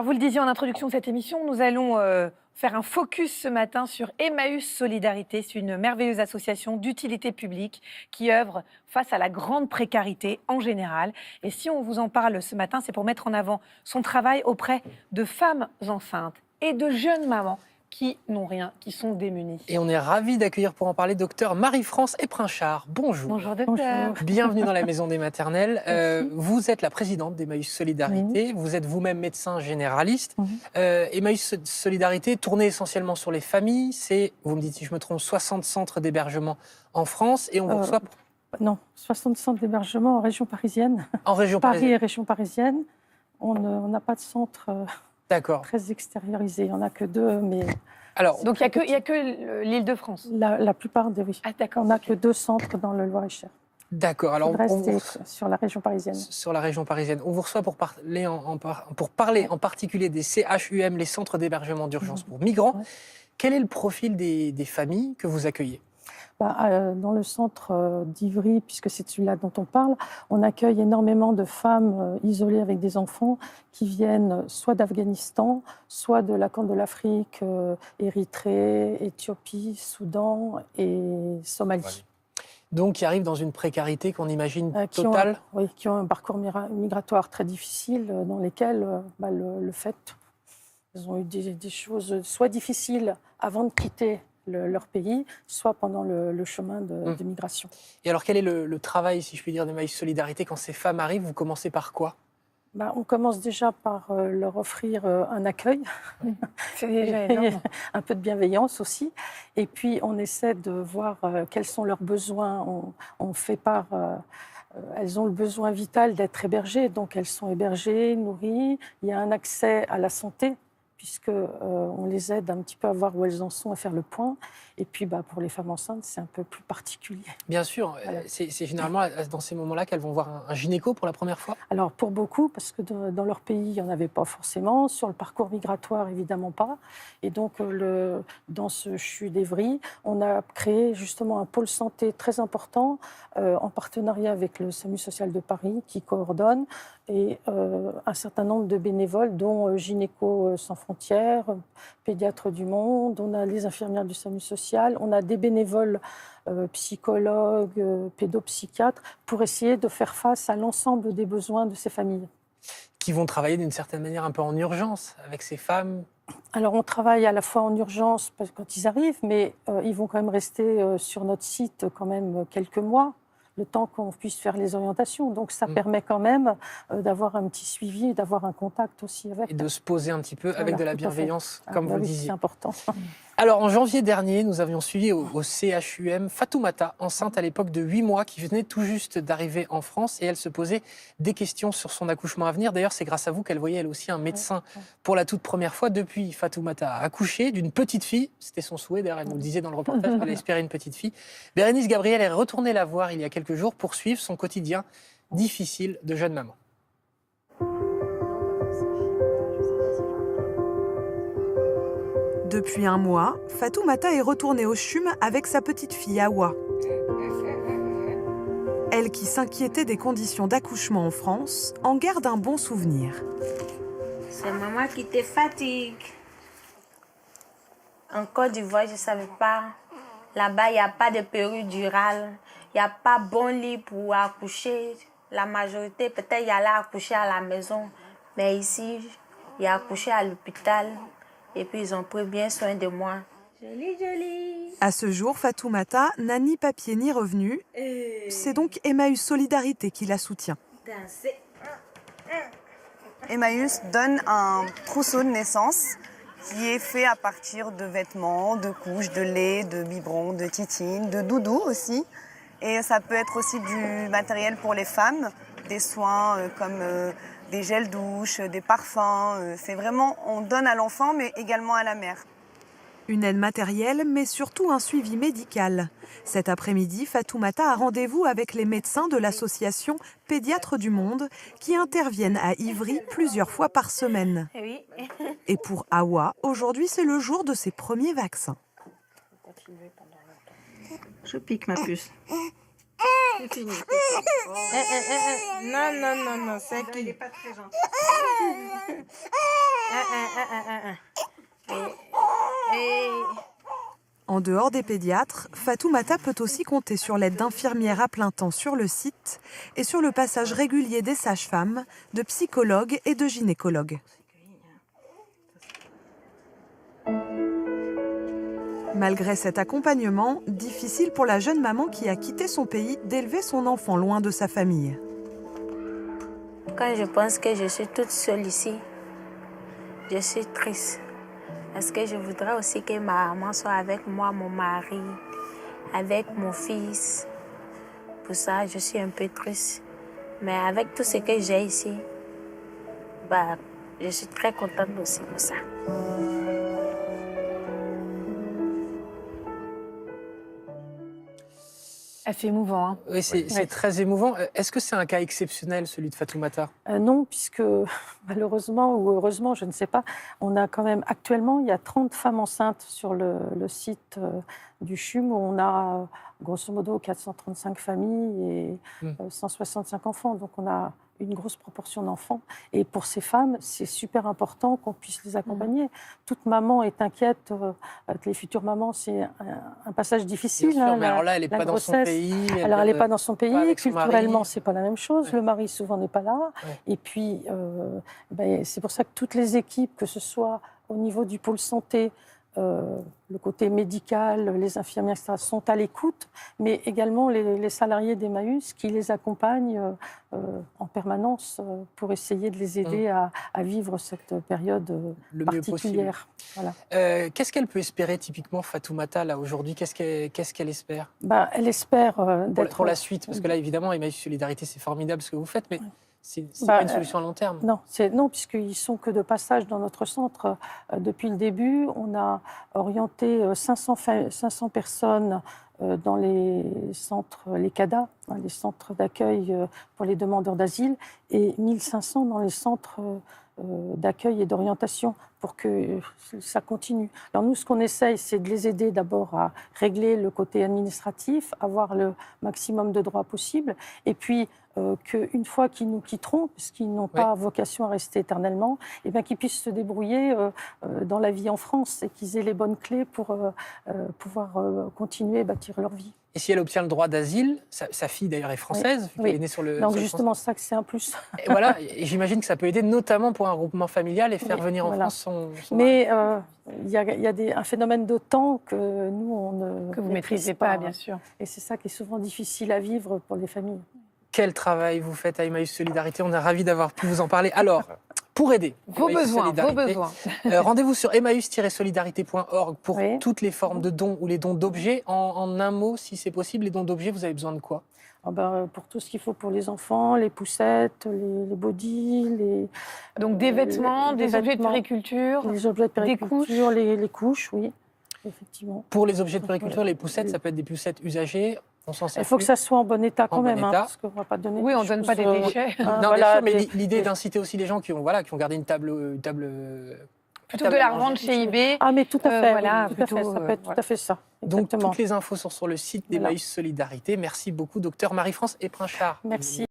Vous le disiez en introduction de cette émission, nous allons faire un focus ce matin sur Emmaüs Solidarité. C'est une merveilleuse association d'utilité publique qui œuvre face à la grande précarité en général. Et si on vous en parle ce matin, c'est pour mettre en avant son travail auprès de femmes enceintes et de jeunes mamans qui n'ont rien, qui sont démunies. Et on est ravis d'accueillir pour en parler docteur Marie-France Éprinchard. Bonjour. Bonjour docteur. Bienvenue dans la Maison des Maternelles. Vous êtes la présidente d'Emmaüs Solidarité. Vous êtes vous-même médecin généraliste. Emmaüs Solidarité, tournée essentiellement sur les familles. C'est, vous me dites si je me trompe, 60 centres d'hébergement en France. Et on vous reçoit... Non, 60 centres d'hébergement en région parisienne. En région parisienne. Paris et région parisienne. On n'a pas de centre... D'accord. Très extériorisé. Il n'y en a que 2, mais... Alors, donc, il n'y a que l'Île-de-France. La plupart des... Oui. Ah, d'accord. On n'a que 2 centres dans le Loir-et-Cher. D'accord. Alors, le reste est sur la région parisienne. Sur la région parisienne. On vous reçoit pour parler en particulier des CHUM, les centres d'hébergement d'urgence pour migrants. Ouais. Quel est le profil des familles que vous accueillez ? Dans le centre d'Ivry, puisque c'est celui-là dont on parle, on accueille énormément de femmes isolées avec des enfants qui viennent soit d'Afghanistan, soit de la Corne de l'Afrique, Érythrée, Éthiopie, Soudan et Somalie. Donc, qui arrivent dans une précarité qu'on imagine totale. Qui ont un parcours migratoire très difficile, dans lesquels le fait, ils ont eu des choses soit difficiles avant de quitter leur pays, soit pendant le chemin de migration. Et alors, quel est le travail, si je puis dire, d'Emmaüs Solidarité quand ces femmes arrivent? Vous commencez par quoi? On commence déjà par leur offrir un accueil, c'est déjà énorme. Un peu de bienveillance aussi. Et puis, on essaie de voir quels sont leurs besoins. On fait part... elles ont le besoin vital d'être hébergées, donc elles sont hébergées, nourries. Il y a un accès à la santé, puisqu'on les aide un petit peu à voir où elles en sont, à faire le point. Et puis, pour les femmes enceintes, c'est un peu plus particulier. Bien sûr. Voilà. C'est généralement dans ces moments-là qu'elles vont voir un gynéco pour la première fois? Alors, pour beaucoup, parce que dans leur pays, il n'y en avait pas forcément. Sur le parcours migratoire, évidemment pas. Et donc, dans ce CHU d'Evry, on a créé justement un pôle santé très important en partenariat avec le SAMU social de Paris, qui coordonne, et un certain nombre de bénévoles, dont Gynéco sans frontières, Pédiatres du Monde, on a les infirmières du SAMU social, on a des bénévoles psychologues, pédopsychiatres, pour essayer de faire face à l'ensemble des besoins de ces familles. Qui vont travailler d'une certaine manière un peu en urgence avec ces femmes? Alors on travaille à la fois en urgence quand ils arrivent, mais ils vont quand même rester sur notre site quand même quelques mois, le temps qu'on puisse faire les orientations. Donc ça permet quand même d'avoir un petit suivi et d'avoir un contact aussi avec. Et de se poser un petit peu avec de la bienveillance, comme vous le disiez. C'est important. Alors, en janvier dernier, nous avions suivi au CHUM Fatoumata, enceinte à l'époque de 8 mois, qui venait tout juste d'arriver en France, et elle se posait des questions sur son accouchement à venir. D'ailleurs, c'est grâce à vous qu'elle voyait elle aussi un médecin pour la toute première fois. Depuis, Fatoumata a accouché d'une petite fille. C'était son souhait, d'ailleurs, elle nous le disait dans le reportage, elle espérait une petite fille. Bérénice Gabriel est retournée la voir il y a quelques jours pour suivre son quotidien difficile de jeune maman. Depuis un mois, Fatoumata est retournée au CHUM avec sa petite fille Awa. Elle qui s'inquiétait des conditions d'accouchement en France en garde un bon souvenir. C'est maman qui te fatigue. En Côte d'Ivoire, je ne savais pas. Là-bas, il n'y a pas de péridurale. Il n'y a pas bon lit pour accoucher. La majorité, peut-être, y allait accoucher à la maison. Mais ici, il y a accouché à l'hôpital. Et puis, ils ont pris bien soin de moi. Jolie, jolie. À ce jour, Fatoumata n'a ni papier ni revenu. C'est donc Emmaüs Solidarité qui la soutient. Danser. Emmaüs donne un trousseau de naissance qui est fait à partir de vêtements, de couches, de lait, de biberons, de titines, de doudous aussi. Et ça peut être aussi du matériel pour les femmes, des soins comme des gels douche, des parfums. C'est vraiment, on donne à l'enfant, mais également à la mère. Une aide matérielle, mais surtout un suivi médical. Cet après-midi, Fatoumata a rendez-vous avec les médecins de l'association Pédiatres du Monde qui interviennent à Ivry plusieurs fois par semaine. Oui. Et pour Awa, aujourd'hui, c'est le jour de ses premiers vaccins. Je pique ma puce. C'est fini. Non, c'est qui? Il n'est pas très gentil. En dehors des pédiatres, Fatoumata peut aussi compter sur l'aide d'infirmières à plein temps sur le site et sur le passage régulier des sages-femmes, de psychologues et de gynécologues. Malgré cet accompagnement, difficile pour la jeune maman qui a quitté son pays d'élever son enfant loin de sa famille. Quand je pense que je suis toute seule ici, je suis triste. Parce que je voudrais aussi que ma maman soit avec moi, mon mari, avec mon fils. Pour ça, je suis un peu triste. Mais avec tout ce que j'ai ici, je suis très contente aussi pour ça. Assez émouvant. Hein. Oui, c'est très émouvant. Est-ce que c'est un cas exceptionnel, celui de Fatoumata? Non, puisque malheureusement ou heureusement, je ne sais pas, on a quand même actuellement, il y a 30 femmes enceintes sur le site du CHUM où on a grosso modo 435 familles et 165 enfants. Donc on a une grosse proportion d'enfants. Et pour ces femmes, c'est super important qu'on puisse les accompagner. Toute maman est inquiète. Les futures mamans, c'est un passage difficile. Bien sûr, hein, mais alors là, elle n'est pas dans son pays. Alors, elle n'est pas dans son pays. avec son Culturellement, mari. c'est pas la même chose. Ouais. Le mari, souvent, n'est pas là. Ouais. Et puis, c'est pour ça que toutes les équipes, que ce soit au niveau du pôle santé, le côté médical, les infirmières, etc., sont à l'écoute, mais également les salariés d'Emmaüs qui les accompagnent en permanence pour essayer de les aider à vivre cette période Le mieux particulière. Voilà. Qu'est-ce qu'elle peut espérer typiquement, Fatoumata, là, aujourd'hui? Qu'est-ce qu'elle espère Elle espère d'être... pour la suite? Parce que là, évidemment, Emmaüs Solidarité, c'est formidable ce que vous faites, mais c'est pas une solution à long terme. Non, puisqu'ils sont que de passage dans notre centre. Depuis le début, on a orienté 500 personnes dans les centres, les CADA, les centres d'accueil pour les demandeurs d'asile, et 1500 dans les centres d'accueil et d'orientation pour que ça continue. Alors nous, ce qu'on essaye, c'est de les aider d'abord à régler le côté administratif, avoir le maximum de droits possibles, et puis qu'une fois qu'ils nous quitteront, puisqu'ils n'ont pas vocation à rester éternellement, et bien qu'ils puissent se débrouiller dans la vie en France et qu'ils aient les bonnes clés pour pouvoir continuer à bâtir leur vie. Et si elle obtient le droit d'asile, sa fille d'ailleurs est française, vu qu'elle est née sur le... Donc sur le justement, ça que c'est un plus. Et voilà, et j'imagine que ça peut aider notamment pour un groupement familial et faire venir en France son Mais il y a un phénomène de temps que nous, on ne que vous maîtrise maîtrisez pas, bien sûr. Et c'est ça qui est souvent difficile à vivre pour les familles. Quel travail vous faites à Emmaüs Solidarité, on est ravis d'avoir pu vous en parler. Alors, pour aider vos Emmaüs besoins, Solidarité, rendez-vous sur emmaüs-solidarité.org pour toutes les formes de dons ou les dons d'objets. En un mot, si c'est possible, les dons d'objets, vous avez besoin de quoi? Pour tout ce qu'il faut pour les enfants, les poussettes, les bodys, donc des vêtements, des objets de périculture, les objets de périculture, des couches. les couches, oui, effectivement. Pour les objets de périculture, les poussettes, ça peut être des poussettes usagées. Il faut que ça soit en bon état quand même, état. parce qu'on ne va pas donner. Oui, on ne donne pas des déchets. Non, bien sûr, mais l'idée d'inciter aussi les gens qui ont gardé une table plutôt de la revente chez eBay. Ah, mais tout à fait, voilà, tout à fait, ça peut être tout à fait ça. Donc, Exactement. toutes les infos sont sur le site d'Emmaüs Solidarité. Merci beaucoup, docteur Marie-France Éprinchard. Merci.